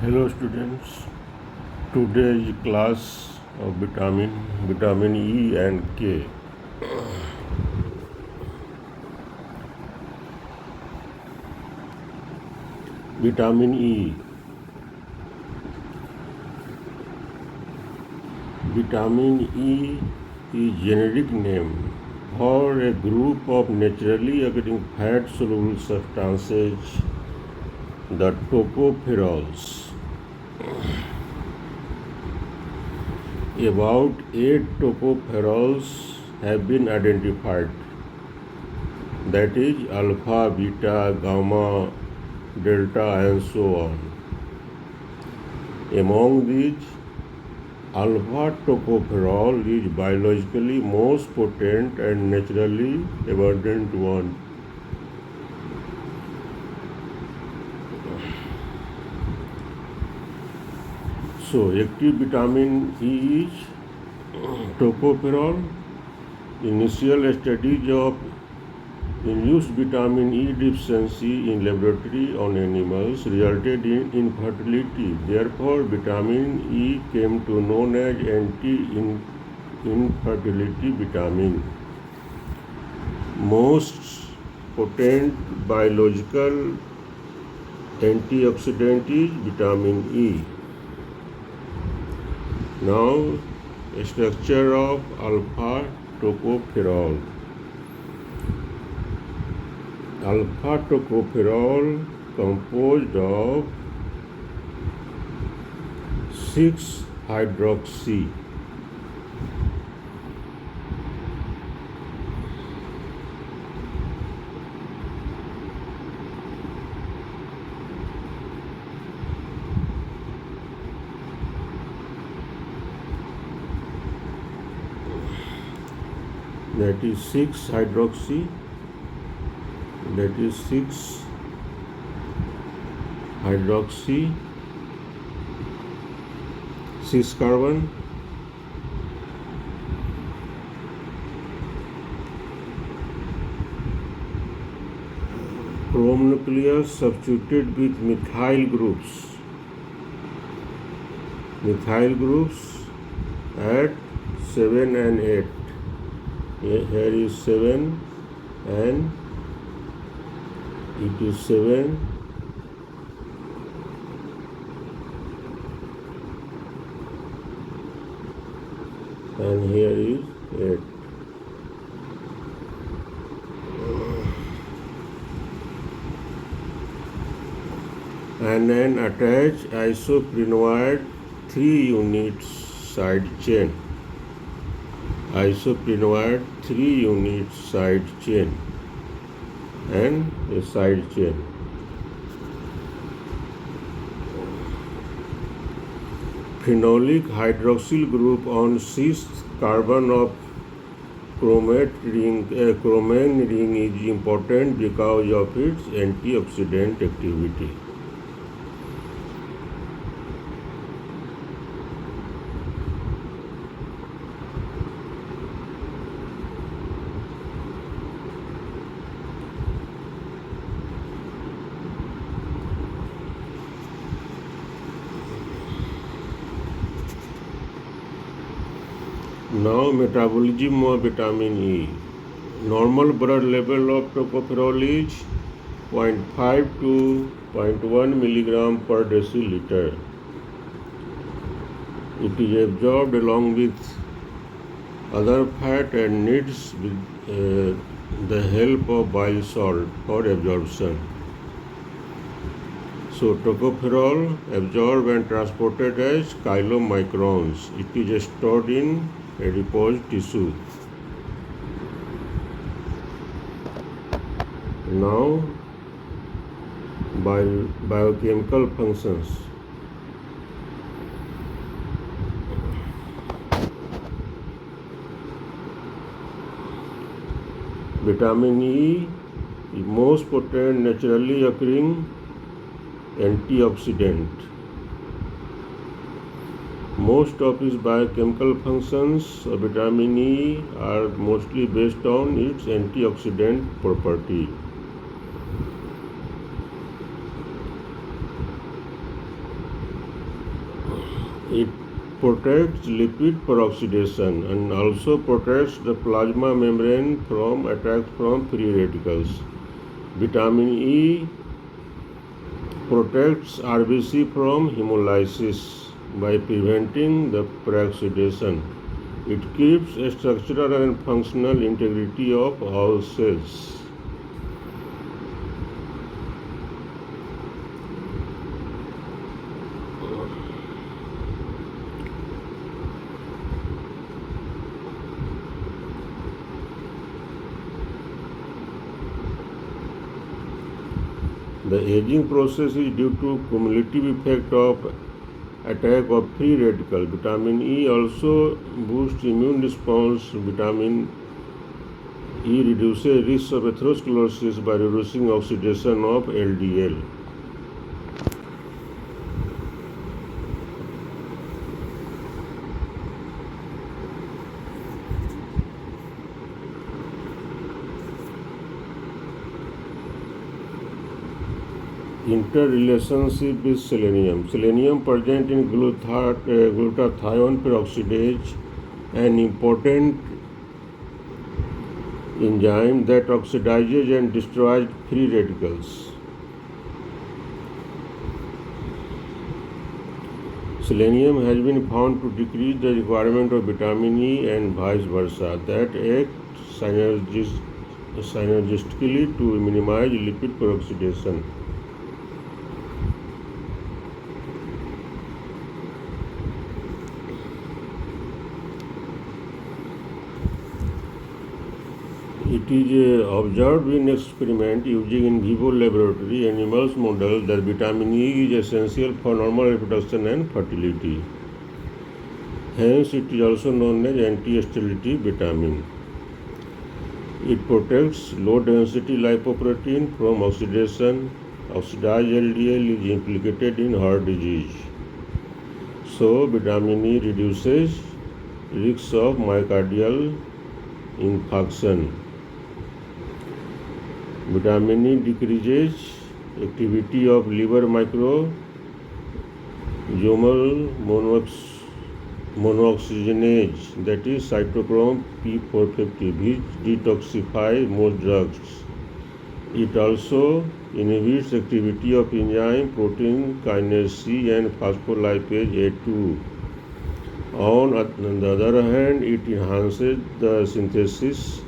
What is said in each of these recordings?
Hello students, today is class of vitamin E and K. Vitamin E. Vitamin E is generic name for a group of naturally occurring fat-soluble substances, the tocopherols. About 8 tocopherols have been identified, that is alpha, beta, gamma, delta and so on. Among these, alpha tocopherol is biologically most potent and naturally abundant one. So, active vitamin E is tocopherol. Initial studies of induced vitamin E deficiency in laboratory on animals resulted in infertility. Therefore, vitamin E came to known as anti-infertility vitamin. Most potent biological antioxidant is vitamin E. Now, structure of alpha tocopherol. Alpha tocopherol composed of 6-hydroxy. That is 6-hydroxy. That is 6-hydroxy, 6 carbon, chrome nucleus substituted with methyl groups at 7 and 8. Here is 7 and it is 7 and here is 8. And then attach isoprenoid 3 units side chain. Isoprenoid 3 units side chain and a side chain. Phenolic hydroxyl group on 6th carbon of chromate ring, chromane ring is important because of its antioxidant activity. Now, metabolism of vitamin E. Normal blood level of tocopherol is 0.5 to 0.1 milligram per deciliter. It is absorbed along with other fat and needs the help of bile salt for absorption. So, tocopherol absorbed and transported as chylomicrons. It is stored in adipose tissue. Now, biochemical functions. Vitamin E is most potent naturally occurring antioxidant. Most of its biochemical functions of vitamin E are mostly based on its antioxidant property. It protects lipid peroxidation and also protects the plasma membrane from attacks from free radicals. Vitamin E protects RBC from hemolysis by preventing the peroxidation. It keeps a structural and functional integrity of all cells. The aging process is due to cumulative effect of attack of free radical. Vitamin E also boosts immune response. Vitamin E reduces risk of atherosclerosis by reducing oxidation of LDL. Interrelationship with selenium. Selenium present in glutathione peroxidase, an important enzyme that oxidizes and destroys free radicals. Selenium has been found to decrease the requirement of vitamin E and vice versa, that act synergistically to minimize lipid peroxidation. It is observed in experiment using in vivo laboratory animals model that vitamin E is essential for normal reproduction and fertility. Hence, it is also known as anti-sterility vitamin. It protects low-density lipoprotein from oxidation. Oxidized LDL is implicated in heart disease. So, vitamin E reduces risks of myocardial infarction. Vitamin E decreases activity of liver microsomal monooxygenase, that is cytochrome P450, which detoxifies most drugs. It also inhibits activity of enzyme protein kinase C and phospholipase A2. On the other hand, it enhances the synthesis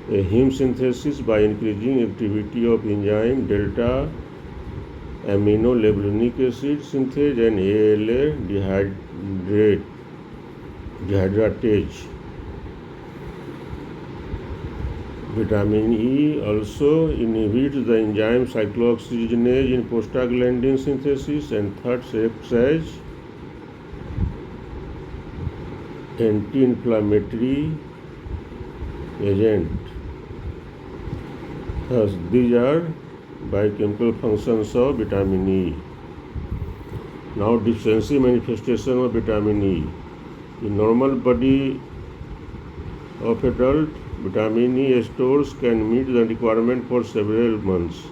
heme synthesis by increasing activity of enzyme delta aminolevulinic acid synthase and ALA dehydratase. Vitamin E also inhibits the enzyme cyclooxygenase in prostaglandin synthesis and third acts as anti-inflammatory agent. Thus, these are biochemical functions of vitamin E. Now, deficiency manifestation of vitamin E. In normal body of adult, vitamin E stores can meet the requirement for several months.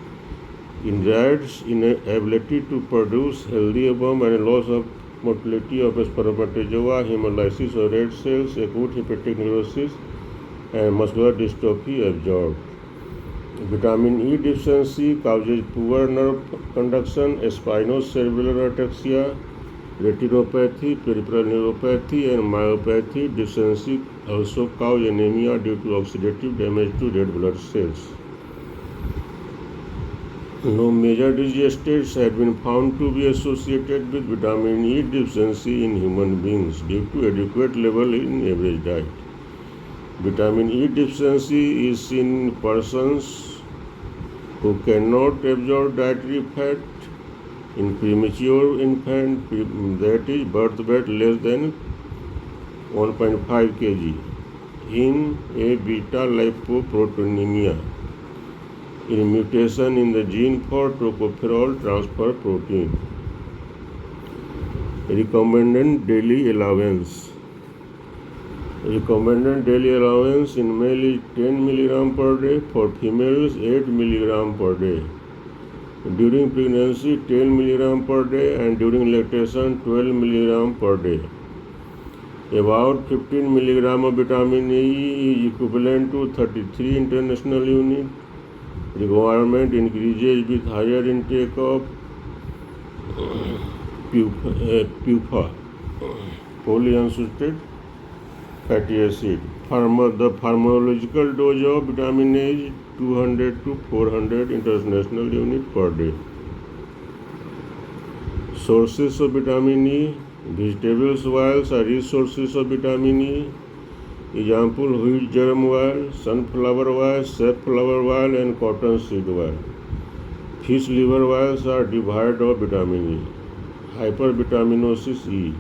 In rats, inability to produce healthy ovum and loss of motility of spermatozoa, hemolysis of red cells, acute hepatic neurosis, and muscular dystrophy absorbed. Vitamin E deficiency causes poor nerve conduction, spinocerebellar ataxia, retinopathy, peripheral neuropathy, and myopathy. Deficiency also causes anemia due to oxidative damage to red blood cells. No major disease states have been found to be associated with vitamin E deficiency in human beings due to adequate level in average diet. Vitamin E deficiency is in persons who cannot absorb dietary fat, in premature infant, that is birth weight less than 1.5 kg, in A beta lipoproteinemia, in mutation in the gene for tocopherol transfer protein. Recommended daily allowance. Recommended daily allowance in male is 10 mg per day, for females 8 mg per day. During pregnancy 10 mg per day and during lactation 12 mg per day. About 15 mg of vitamin E is equivalent to 33 international units. Requirement increases with higher intake of PUFA, polyunsaturated fatty acid. The pharmacological dose of vitamin A is 200 to 400 international units per day. Sources of vitamin E. Vegetables oils are rich sources of vitamin E. Example: wheat germ oil, sunflower oil, safflower oil, and cottonseed oil. Fish liver oils are devoid of vitamin E. Hypervitaminosis E.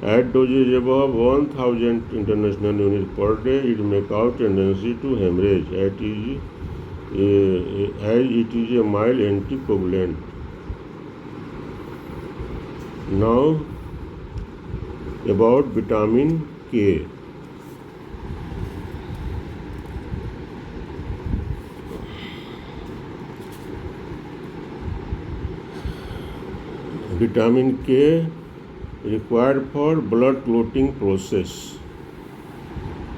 At doses above 1000 international units per day, it may cause tendency to hemorrhage as it is a mild anticoagulant. Now about vitamin K. Vitamin K required for blood clotting process.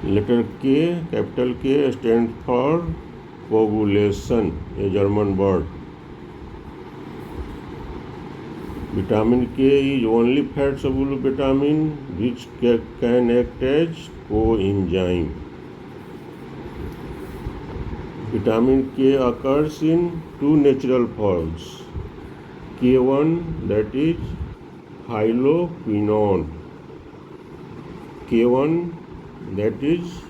Letter K, capital K, stands for coagulation, a German word. Vitamin K is only fat-soluble vitamin which can act as coenzyme. Vitamin K occurs in two natural forms. K1, that is phylloquinone. K1, that is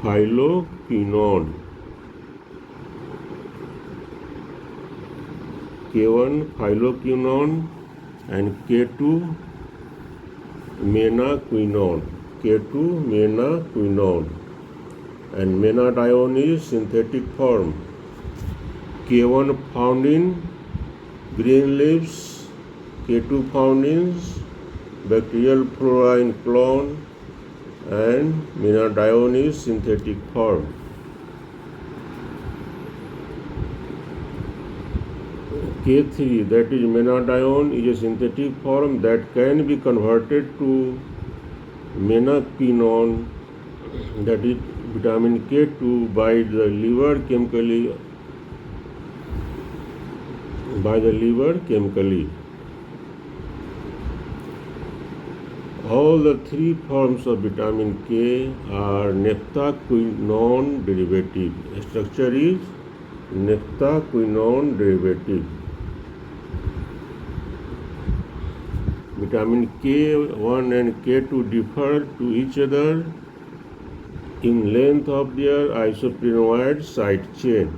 phylloquinone. K1 phylloquinone and K2 menaquinone. K2 menaquinone and menadione is synthetic form. K1 found in green leaves, K2 found in bacterial flora in clone, and menadione is synthetic form. K3, that is menadione, is a synthetic form that can be converted to menaquinone, that is vitamin K2, by the liver chemically. All the three forms of vitamin K are naphthaquinone derivative. Structure is naphthaquinone derivative. Vitamin K1 and K2 differ to each other in length of their isoprenoid side chain.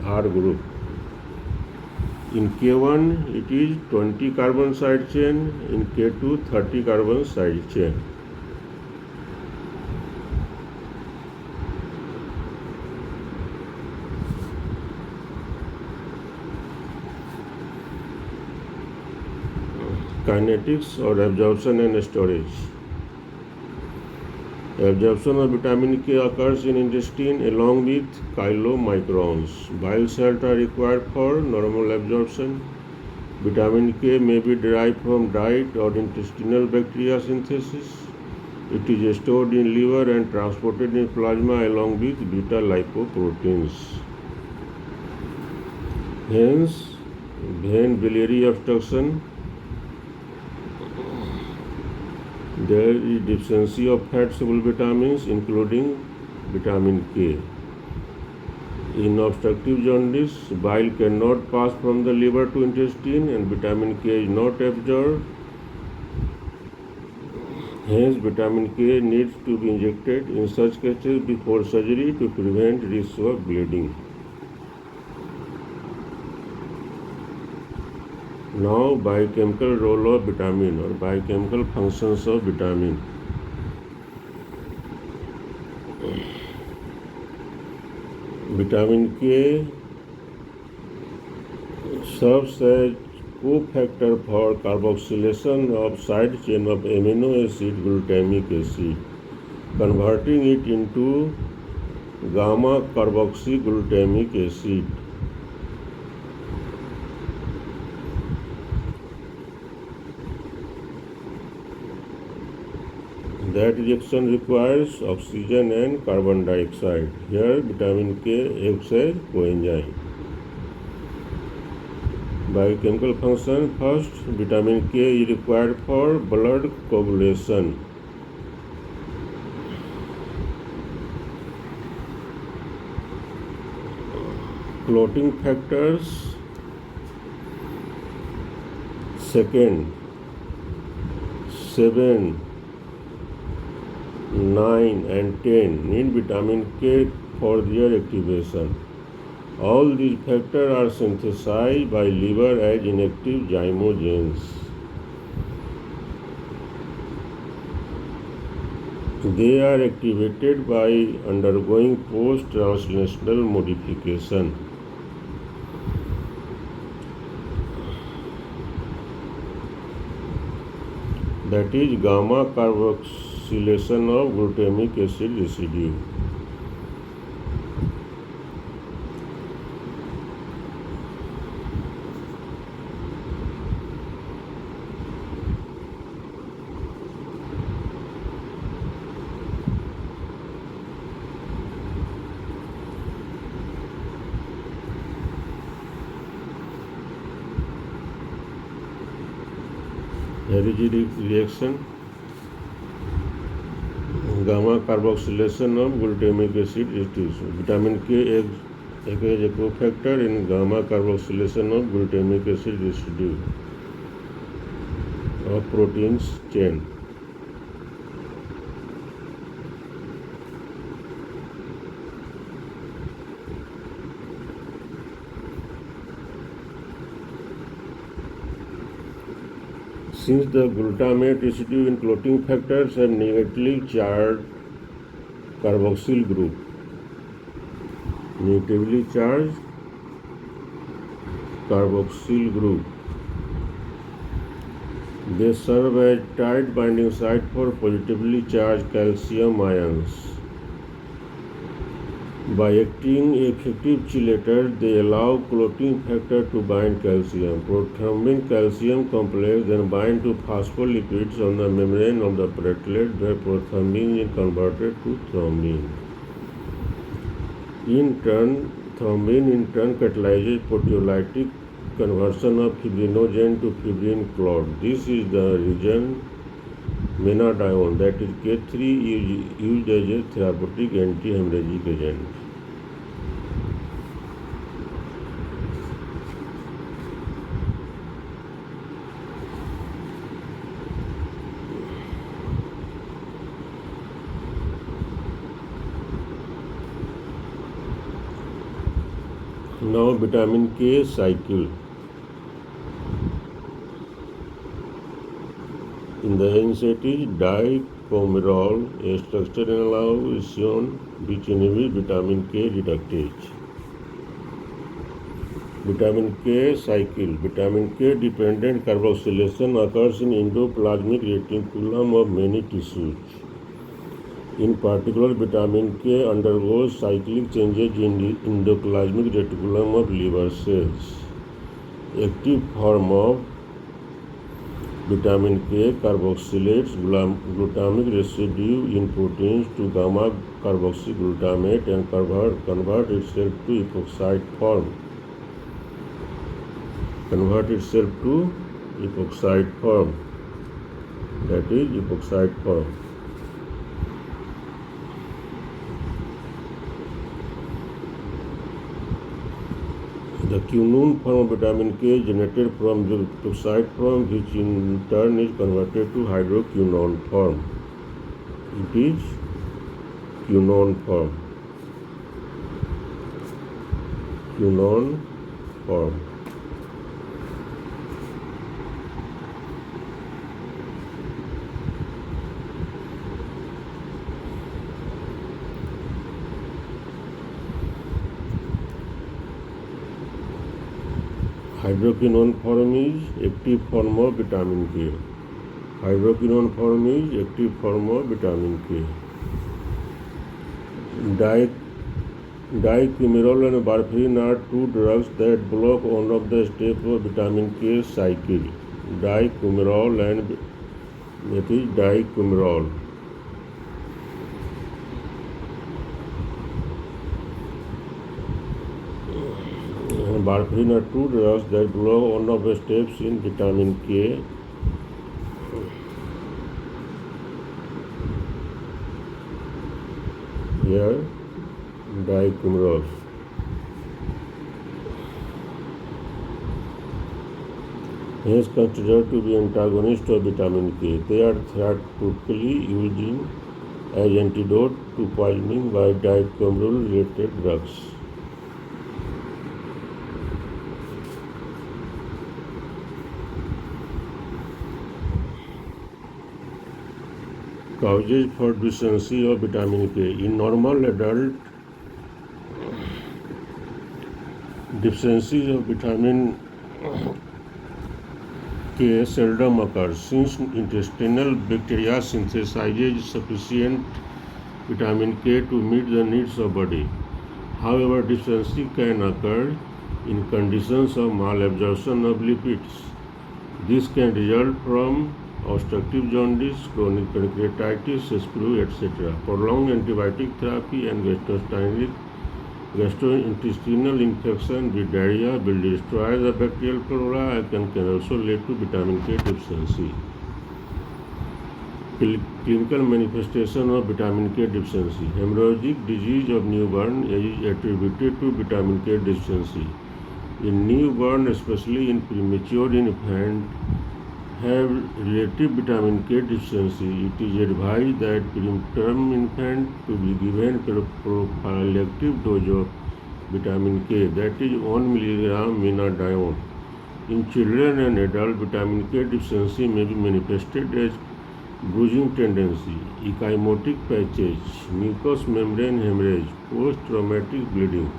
R group. In K1 it is 20 carbon side chain, in K2 30 carbon side chain. Kinetics or absorption and storage. Absorption of vitamin K occurs in intestine along with chylomicrons. Bile salts are required for normal absorption. Vitamin K may be derived from diet or intestinal bacteria synthesis. It is stored in liver and transported in plasma along with beta lipoproteins. Hence, vein-biliary obstruction. There is deficiency of fat-soluble vitamins including vitamin K. In obstructive jaundice, bile cannot pass from the liver to intestine and vitamin K is not absorbed. Hence, vitamin K needs to be injected in such cases before surgery to prevent risk of bleeding. Now, biochemical role of vitamin or biochemical functions of vitamin. Vitamin K serves as cofactor for carboxylation of side chain of amino acid glutamic acid, converting it into gamma carboxyglutamic acid. That reaction requires oxygen and carbon dioxide. Here vitamin K acts as coenzyme. Biochemical function. First, vitamin K is required for blood coagulation. Clotting factors. Second, 7, 9 and 10 need vitamin K for their activation. All these factors are synthesized by liver as inactive zymogens. They are activated by undergoing post-translational modification. That is gamma carboxylation of glutamic acid residue. Here is the reaction. Gamma carboxylation of glutamic acid residue. Vitamin K acts as a cofactor in gamma carboxylation of glutamic acid residue of proteins chain. Since the glutamate residue in clotting factors have negatively charged carboxyl group, negatively charged carboxyl group, they serve as tight binding site for positively charged calcium ions. By acting effective chelators, they allow clotting factor to bind calcium. Prothrombin calcium complex then bind to phospholipids on the membrane of the platelet, where prothrombin is converted to thrombin. Thrombin in turn catalyzes proteolytic conversion of fibrinogen to fibrin clot. This is the reason menadione, that is K3, is used as a therapeutic anti-hemorrhagic agent. Now vitamin K cycle. In the NSAID is dicomerol, a structure analog is shown which inhibits vitamin K reductase. Vitamin K cycle. Vitamin K dependent carboxylation occurs in endoplasmic reticulum of many tissues. In particular, vitamin K undergoes cyclic changes in the endoplasmic reticulum of liver cells. Active form of vitamin K carboxylates glutamic residue in proteins to gamma carboxyglutamate and convert itself to epoxide form. That is epoxide form. The quinone form of vitamin K is generated from the epoxide form, which in turn is converted to hydroquinone form. It is quinone form. Hydroquinone form is active form of vitamin K. Hydroquinone form is active form of vitamin K. Dicumarol and warfarin are two drugs that block one of the steps of vitamin K cycle. Dicumarol and that is dicumarol. Warfarin are two drugs that block one of the steps in vitamin K. Here, dicumarol. Hence considered to be antagonist of vitamin K. They are therapeutically used as antidote to poisoning by dicumarol related drugs. Causes for deficiency of vitamin K. In normal adult, deficiency of vitamin K seldom occurs since intestinal bacteria synthesizes sufficient vitamin K to meet the needs of body. However, deficiency can occur in conditions of malabsorption of lipids. This can result from obstructive jaundice, chronic pancreatitis, sprue, etc. Prolonged antibiotic therapy and gastrointestinal infection with diarrhea will destroy the bacterial flora and can also lead to vitamin K deficiency. Clinical manifestation of vitamin K deficiency. Hemorrhagic disease of newborn is attributed to vitamin K deficiency. In newborn, especially in premature infant, have relative vitamin K deficiency. It is advised that preterm infant to be given prophylactic dose of vitamin K, that is 1 mg minadione. In children and adults, vitamin K deficiency may be manifested as bruising tendency, ecchymotic patches, mucous membrane hemorrhage, post-traumatic bleeding,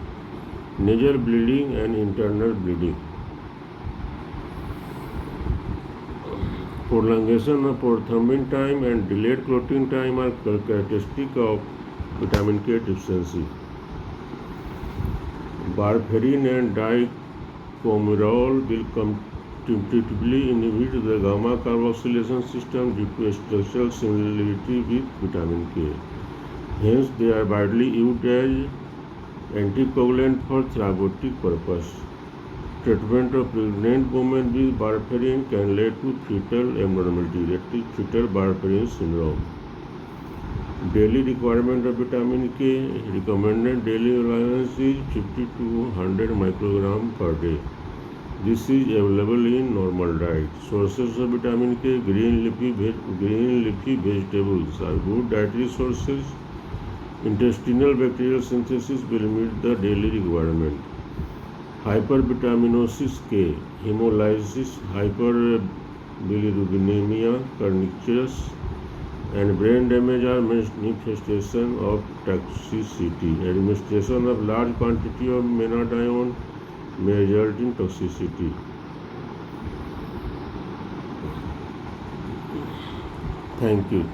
nasal bleeding, and internal bleeding. Prolongation of prothrombin time and delayed clotting time are characteristic of vitamin K deficiency. Warfarin and dicumarol will constitutively inhibit the gamma carboxylation system due to structural similarity with vitamin K. Hence, they are widely used as anticoagulant for therapeutic purpose. Treatment of pregnant women with warfarin can lead to fetal abnormality, that is fetal warfarin syndrome. Daily requirement of vitamin K. Recommended daily allowance is 50 to 100 microgram per day. This is available in normal diet. Sources of vitamin K. Green leafy vegetables are good dietary sources. Intestinal bacterial synthesis will meet the daily requirement. Hypervitaminosis K, hemolysis, hyperbilirubinemia, kernicterus, and brain damage are manifestation of toxicity. Administration of large quantity of minadione may result in toxicity. Thank you.